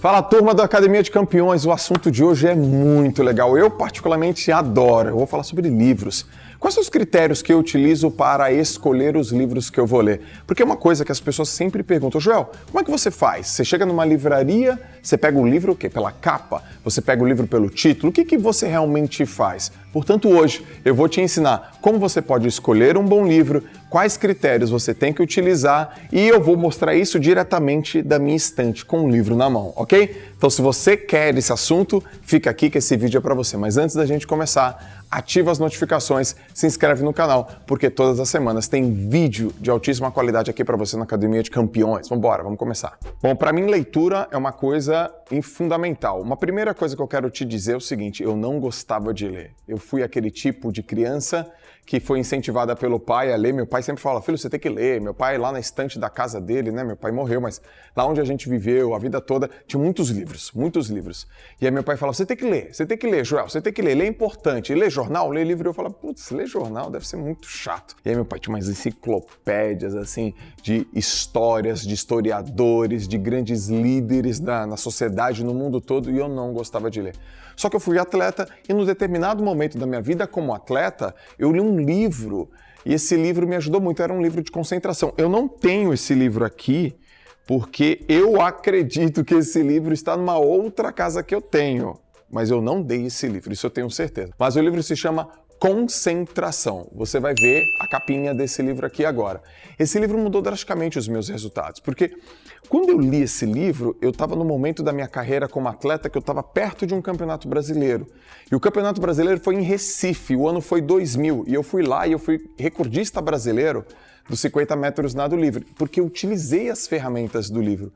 Fala, turma da Academia de Campeões, o assunto de hoje é muito legal. Eu particularmente adoro, eu vou falar sobre livros. Quais são os critérios que eu utilizo para escolher os livros que eu vou ler? Porque é uma coisa que as pessoas sempre perguntam, Joel, como é que você faz? Você chega numa livraria, você pega o livro o quê? Pela capa? Você pega o livro pelo título? O que você realmente faz? Portanto, hoje eu vou te ensinar como você pode escolher um bom livro, quais critérios você tem que utilizar e eu vou mostrar isso diretamente da minha estante com um livro na mão, ok? Então, se você quer esse assunto, fica aqui que esse vídeo é para você. Mas antes da gente começar, ativa as notificações, se inscreve no canal, porque todas as semanas tem vídeo de altíssima qualidade aqui para você na Academia de Campeões. Vambora, vamos começar. Bom, para mim leitura é uma coisa fundamental. Uma primeira coisa que eu quero te dizer é o seguinte, eu não gostava de ler. Eu fui aquele tipo de criança que foi incentivada pelo pai a ler. Meu pai sempre fala, filho, você tem que ler. Meu pai lá na estante da casa dele, né? Meu pai morreu, mas lá onde a gente viveu a vida toda, tinha muitos livros, muitos livros. E aí meu pai falava, você tem que ler, Joel, você tem que ler é importante. Ler jornal, ler livro. Eu falava, putz, ler jornal deve ser muito chato. E aí meu pai tinha umas enciclopédias, assim, de histórias, de historiadores, de grandes líderes na sociedade, no mundo todo, e eu não gostava de ler. Só que eu fui atleta e num determinado momento da minha vida como atleta, eu li um livro e esse livro me ajudou muito, era um livro de concentração. Eu não tenho esse livro aqui porque eu acredito que esse livro está numa outra casa que eu tenho, mas eu não dei esse livro, isso eu tenho certeza. Mas o livro se chama Concentração. Você vai ver a capinha desse livro aqui agora. Esse livro mudou drasticamente os meus resultados, porque quando eu li esse livro, eu estava no momento da minha carreira como atleta que eu estava perto de um campeonato brasileiro. E o campeonato brasileiro foi em Recife, o ano foi 2000, e eu fui lá e eu fui recordista brasileiro dos 50 metros nado livre, porque eu utilizei as ferramentas do livro.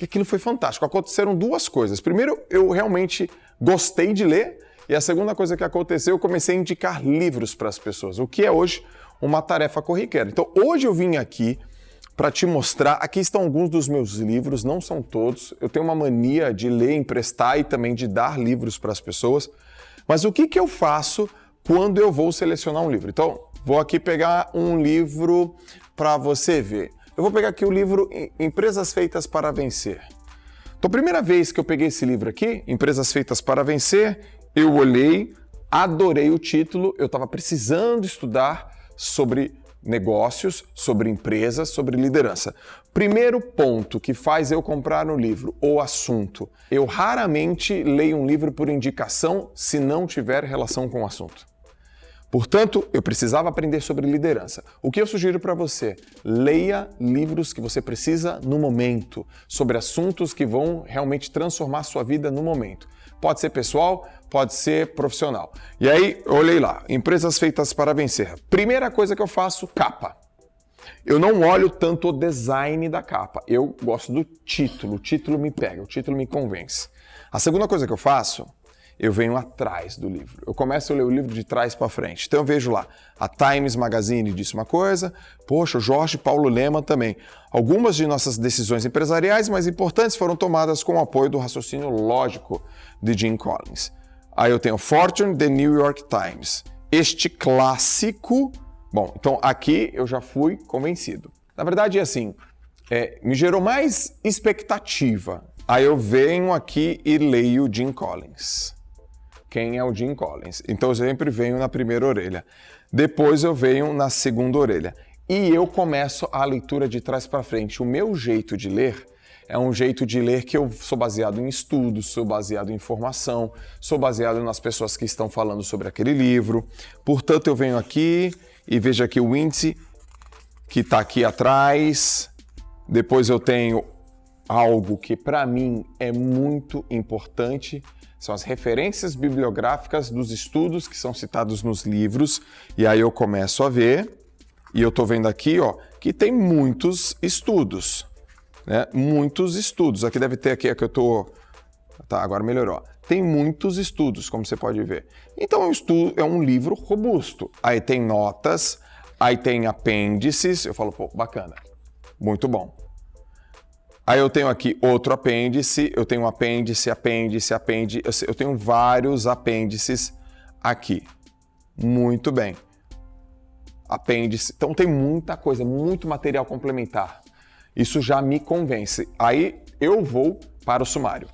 E aquilo foi fantástico. Aconteceram duas coisas. Primeiro, eu realmente gostei de ler, e a segunda coisa que aconteceu, eu comecei a indicar livros para as pessoas, o que é hoje uma tarefa corriqueira. Então, hoje eu vim aqui para te mostrar, aqui estão alguns dos meus livros, não são todos, eu tenho uma mania de ler, emprestar e também de dar livros para as pessoas, mas o que eu faço quando eu vou selecionar um livro? Então, vou aqui pegar um livro para você ver. Eu vou pegar aqui o livro Empresas Feitas para Vencer. Então, a primeira vez que eu peguei esse livro aqui, Empresas Feitas para Vencer, eu olhei, adorei o título, eu estava precisando estudar sobre negócios, sobre empresas, sobre liderança. Primeiro ponto que faz eu comprar um livro ou assunto, eu raramente leio um livro por indicação se não tiver relação com o assunto. Portanto, eu precisava aprender sobre liderança. O que eu sugiro para você? Leia livros que você precisa no momento, sobre assuntos que vão realmente transformar a sua vida no momento. Pode ser pessoal, pode ser profissional. E aí, eu olhei lá, Empresas Feitas para Vencer. Primeira coisa que eu faço, capa. Eu não olho tanto o design da capa, eu gosto do título, o título me pega, o título me convence. A segunda coisa que eu faço, eu venho atrás do livro. Eu começo a ler o livro de trás para frente. Então eu vejo lá, a Times Magazine disse uma coisa, poxa, o Jorge Paulo Lemann também. Algumas de nossas decisões empresariais mais importantes foram tomadas com o apoio do raciocínio lógico de Jim Collins. Aí eu tenho Fortune, The New York Times. Este clássico... Bom, então aqui eu já fui convencido. Na verdade é assim, me gerou mais expectativa. Aí eu venho aqui e leio Jim Collins. Quem é o Jim Collins? Então eu sempre venho na primeira orelha. Depois eu venho na segunda orelha. E eu começo a leitura de trás para frente. O meu jeito de ler é um jeito de ler que eu sou baseado em estudos, sou baseado em informação, sou baseado nas pessoas que estão falando sobre aquele livro. Portanto, eu venho aqui e vejo aqui o índice que está aqui atrás. Depois eu tenho algo que para mim é muito importante, são as referências bibliográficas dos estudos que são citados nos livros. E aí eu começo a ver, e eu estou vendo aqui, ó, que tem muitos estudos, né? Muitos estudos. Aqui deve ter aqui, é que eu estou... Tá, agora melhorou. Tem muitos estudos, como você pode ver. Então é um livro robusto. Aí tem notas, aí tem apêndices. Eu falo, pô, bacana, muito bom. Aí eu tenho aqui outro apêndice, eu tenho apêndice, eu tenho vários apêndices aqui. Muito bem. Apêndice, então tem muita coisa, muito material complementar. Isso já me convence. Aí eu vou para o sumário.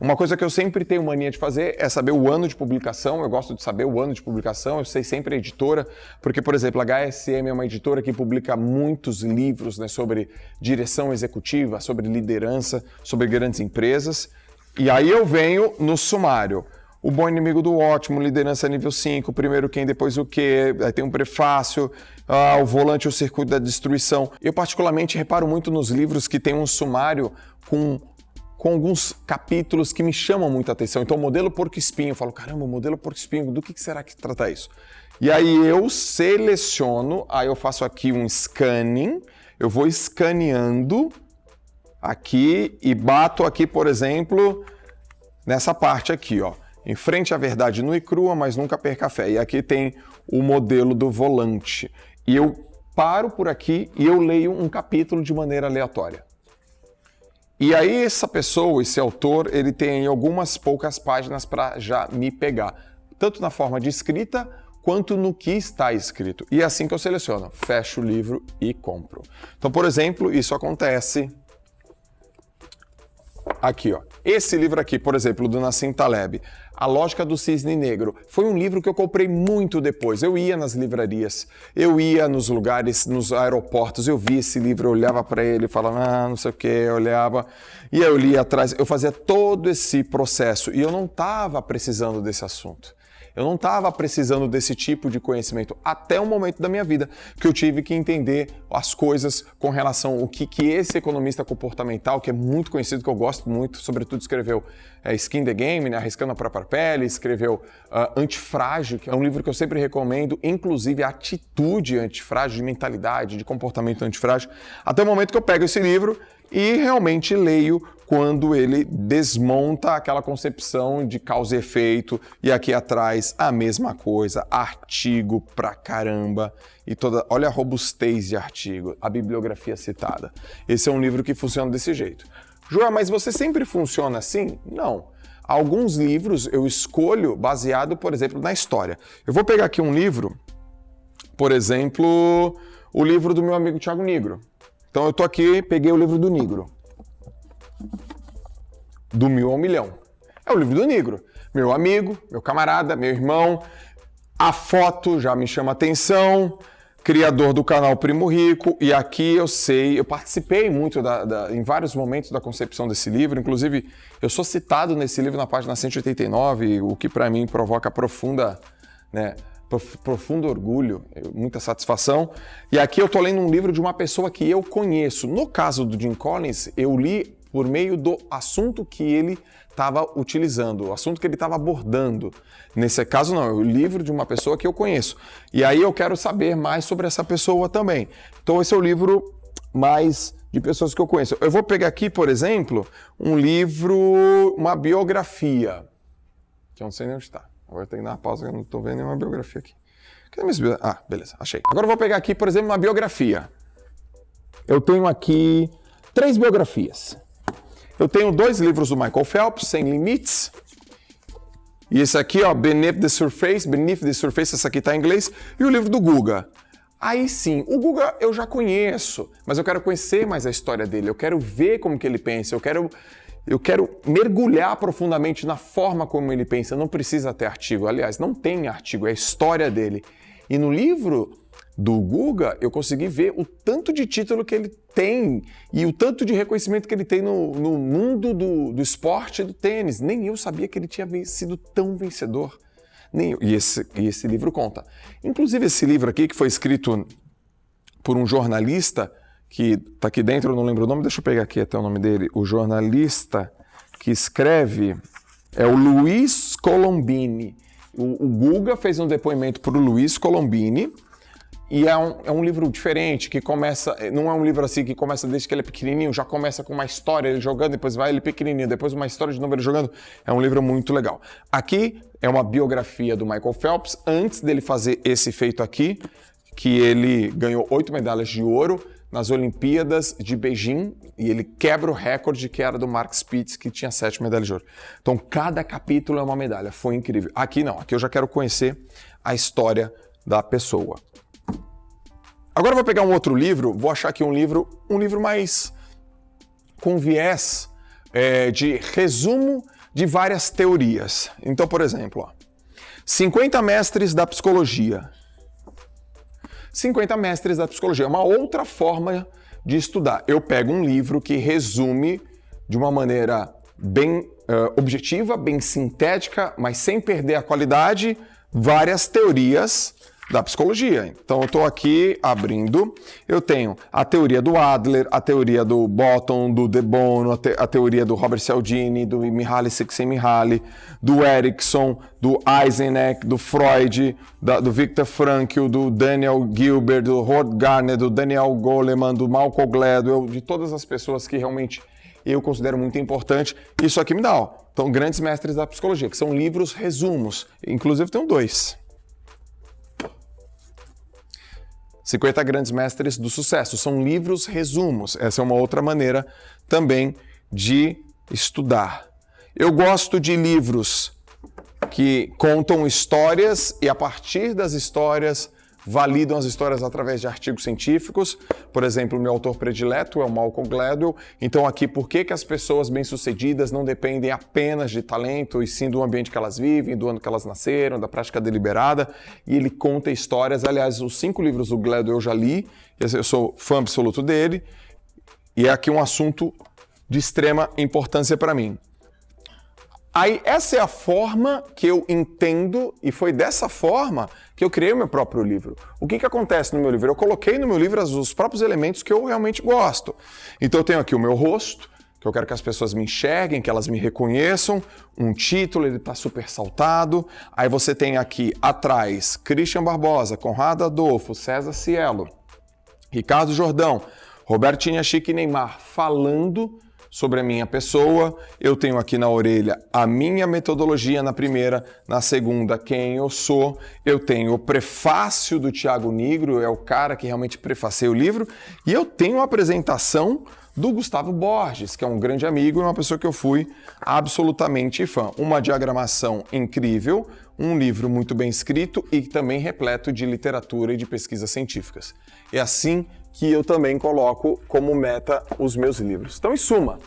Uma coisa que eu sempre tenho mania de fazer é saber o ano de publicação. Eu gosto de saber o ano de publicação, eu sei sempre a editora, porque, por exemplo, a HSM é uma editora que publica muitos livros, né, sobre direção executiva, sobre liderança, sobre grandes empresas. E aí eu venho no sumário. O Bom Inimigo do Ótimo, Liderança Nível 5, Primeiro Quem, Depois o Quê, aí tem um prefácio, o Volante e o Circuito da Destruição. Eu particularmente reparo muito nos livros que tem um sumário com alguns capítulos que me chamam muita atenção. Então, o modelo porco-espinho, eu falo, caramba, o modelo porco-espinho, do que será que trata isso? E aí eu seleciono, aí eu faço aqui um scanning, eu vou escaneando aqui e bato aqui, por exemplo, nessa parte aqui, ó. Enfrente a verdade nua e crua, mas nunca perca a fé. E aqui tem o modelo do volante. E eu paro por aqui e eu leio um capítulo de maneira aleatória. E aí essa pessoa, esse autor, ele tem algumas poucas páginas para já me pegar, tanto na forma de escrita quanto no que está escrito. E é assim que eu seleciono, fecho o livro e compro. Então, por exemplo, isso acontece aqui, ó. Esse livro aqui, por exemplo, do Nassim Taleb, A Lógica do Cisne Negro, foi um livro que eu comprei muito depois. Eu ia nas livrarias, eu ia nos lugares, nos aeroportos, eu via esse livro, eu olhava para ele e falava, não sei o que, eu olhava, e eu lia atrás, eu fazia todo esse processo e eu não estava precisando desse assunto. Eu não estava precisando desse tipo de conhecimento até o momento da minha vida que eu tive que entender as coisas com relação ao que esse economista comportamental, que é muito conhecido, que eu gosto muito, sobretudo escreveu Skin the Game, né, Arriscando a Própria Pele, escreveu Antifrágil, que é um livro que eu sempre recomendo, inclusive a atitude antifrágil, de mentalidade, de comportamento antifrágil, até o momento que eu pego esse livro e realmente leio quando ele desmonta aquela concepção de causa e efeito, e aqui atrás a mesma coisa, artigo pra caramba, e olha a robustez de artigo, a bibliografia citada. Esse é um livro que funciona desse jeito. João, mas você sempre funciona assim? Não. Alguns livros eu escolho baseado, por exemplo, na história. Eu vou pegar aqui um livro, por exemplo, o livro do meu amigo Thiago Nigro. Então eu tô aqui, peguei o livro do Nigro. Do 1000 ao milhão. É o livro do Nigro. Meu amigo, meu camarada, meu irmão. A foto já me chama atenção. Criador do canal Primo Rico. E aqui eu participei muito em vários momentos da concepção desse livro. Inclusive, eu sou citado nesse livro na página 189, o que para mim provoca profundo orgulho, muita satisfação. E aqui eu estou lendo um livro de uma pessoa que eu conheço. No caso do Jim Collins, eu li por meio do assunto que ele estava utilizando, o assunto que ele estava abordando. Nesse caso não, é o livro de uma pessoa que eu conheço. E aí eu quero saber mais sobre essa pessoa também. Então esse é o livro mais de pessoas que eu conheço. Eu vou pegar aqui, por exemplo, um livro, uma biografia, que eu não sei nem onde está. Agora tem que dar uma pausa, que eu não estou vendo nenhuma biografia aqui. Beleza, achei. Agora eu vou pegar aqui, por exemplo, uma biografia. Eu tenho aqui 3 biografias. Eu tenho 2 livros do Michael Phelps, Sem Limites. E esse aqui, ó, Beneath the Surface, essa aqui está em inglês. E o livro do Guga. Aí sim, o Guga eu já conheço, mas eu quero conhecer mais a história dele. Eu quero ver como que ele pensa, eu quero mergulhar profundamente na forma como ele pensa. Não precisa ter artigo. Aliás, não tem artigo, é a história dele. E no livro do Guga, eu consegui ver o tanto de título que ele tem e o tanto de reconhecimento que ele tem no mundo do esporte e do tênis. Nem eu sabia que ele tinha sido tão vencedor. E esse livro conta. Inclusive esse livro aqui, que foi escrito por um jornalista, que está aqui dentro, eu não lembro o nome, deixa eu pegar aqui até o nome dele. O jornalista que escreve é o Luiz Colombini. O Guga fez um depoimento para o Luiz Colombini, e é um livro diferente, que começa, não é um livro assim que começa desde que ele é pequenininho, já começa com uma história, ele jogando, depois vai ele pequenininho, depois uma história de novo ele jogando. É um livro muito legal. Aqui é uma biografia do Michael Phelps, antes dele fazer esse feito aqui, que ele ganhou 8 medalhas de ouro nas Olimpíadas de Beijing, e ele quebra o recorde que era do Mark Spitz, que tinha 7 medalhas de ouro. Então, cada capítulo é uma medalha. Foi incrível. Aqui não, aqui eu já quero conhecer a história da pessoa. Agora eu vou pegar um outro livro, vou achar aqui um livro mais com viés de resumo de várias teorias. Então, por exemplo, 50 mestres da psicologia. 50 mestres da psicologia é uma outra forma de estudar. Eu pego um livro que resume de uma maneira bem objetiva, bem sintética, mas sem perder a qualidade, várias teorias da psicologia. Então eu estou aqui abrindo, eu tenho a teoria do Adler, a teoria do Bottom, do De Bono, a teoria do Robert Cialdini, do Mihaly Csikszentmihalyi, do Erickson, do Eysenck, do Freud, do Viktor Frankl, do Daniel Gilbert, do Howard Gardner, do Daniel Goleman, do Malcolm Gladwell, de todas as pessoas que realmente eu considero muito importante. Isso aqui me dá, ó. Então, grandes mestres da psicologia, que são livros resumos. Inclusive, tenho 2. 50 grandes mestres do sucesso. São livros resumos. Essa é uma outra maneira também de estudar. Eu gosto de livros que contam histórias e, a partir das histórias, validam as histórias através de artigos científicos. Por exemplo, meu autor predileto é o Malcolm Gladwell. Então aqui, por que as pessoas bem-sucedidas não dependem apenas de talento, e sim do ambiente que elas vivem, do ano que elas nasceram, da prática deliberada. E ele conta histórias. Aliás, os 5 livros do Gladwell eu já li, eu sou fã absoluto dele. E é aqui um assunto de extrema importância para mim. Aí, essa é a forma que eu entendo, e foi dessa forma que eu criei o meu próprio livro. O que acontece no meu livro? Eu coloquei no meu livro os próprios elementos que eu realmente gosto. Então eu tenho aqui o meu rosto, que eu quero que as pessoas me enxerguem, que elas me reconheçam, um título, ele está super saltado. Aí você tem aqui atrás Christian Barbosa, Conrado Adolfo, César Cielo, Ricardo Jordão, Robertinho Chique e Neymar falando sobre a minha pessoa. Eu tenho aqui na orelha a minha metodologia na primeira, na segunda, quem eu sou. Eu tenho o prefácio do Tiago Nigro, é o cara que realmente prefaceia o livro. E eu tenho a apresentação do Gustavo Borges, que é um grande amigo e uma pessoa que eu fui absolutamente fã. Uma diagramação incrível, um livro muito bem escrito e também repleto de literatura e de pesquisas científicas. É assim que eu também coloco como meta os meus livros. Então, em suma,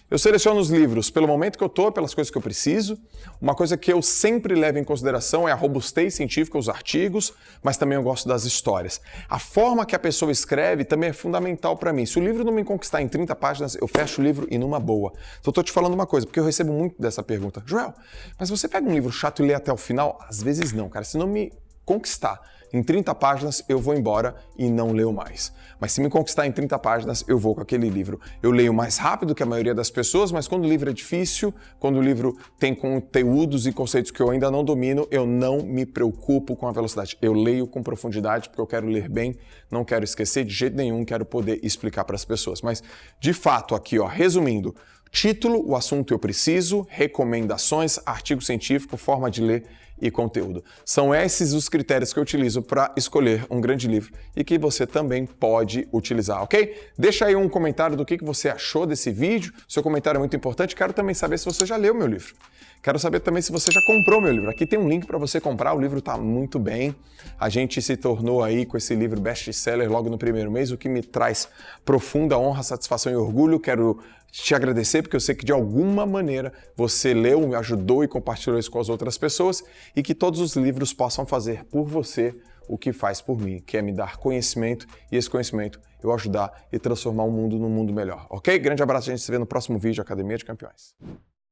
eu seleciono os livros pelo momento que eu estou, pelas coisas que eu preciso. Uma coisa que eu sempre levo em consideração é a robustez científica, os artigos, mas também eu gosto das histórias. A forma que a pessoa escreve também é fundamental para mim. Se o livro não me conquistar em 30 páginas, eu fecho o livro e numa boa. Então, eu estou te falando uma coisa, porque eu recebo muito dessa pergunta. Joel, mas você pega um livro chato e lê até o final? Às vezes não, cara. Se não me conquistar em 30 páginas, eu vou embora e não leio mais. Mas se me conquistar em 30 páginas, eu vou com aquele livro. Eu leio mais rápido que a maioria das pessoas, mas quando o livro é difícil, quando o livro tem conteúdos e conceitos que eu ainda não domino, eu não me preocupo com a velocidade. Eu leio com profundidade porque eu quero ler bem, não quero esquecer de jeito nenhum, quero poder explicar para as pessoas. Mas, de fato, aqui, ó, resumindo, título, o assunto eu preciso, recomendações, artigo científico, forma de ler e conteúdo. São esses os critérios que eu utilizo para escolher um grande livro e que você também pode utilizar, ok? Deixa aí um comentário do que você achou desse vídeo. Seu comentário é muito importante. Quero também saber se você já leu meu livro. Quero saber também se você já comprou meu livro. Aqui tem um link para você comprar, o livro está muito bem. A gente se tornou aí com esse livro best-seller logo no primeiro mês, o que me traz profunda honra, satisfação e orgulho. Quero te agradecer porque eu sei que de alguma maneira você leu, me ajudou e compartilhou isso com as outras pessoas e que todos os livros possam fazer por você o que faz por mim, que é me dar conhecimento e esse conhecimento eu ajudar e transformar o mundo num mundo melhor, ok? Grande abraço, a gente se vê no próximo vídeo Academia de Campeões.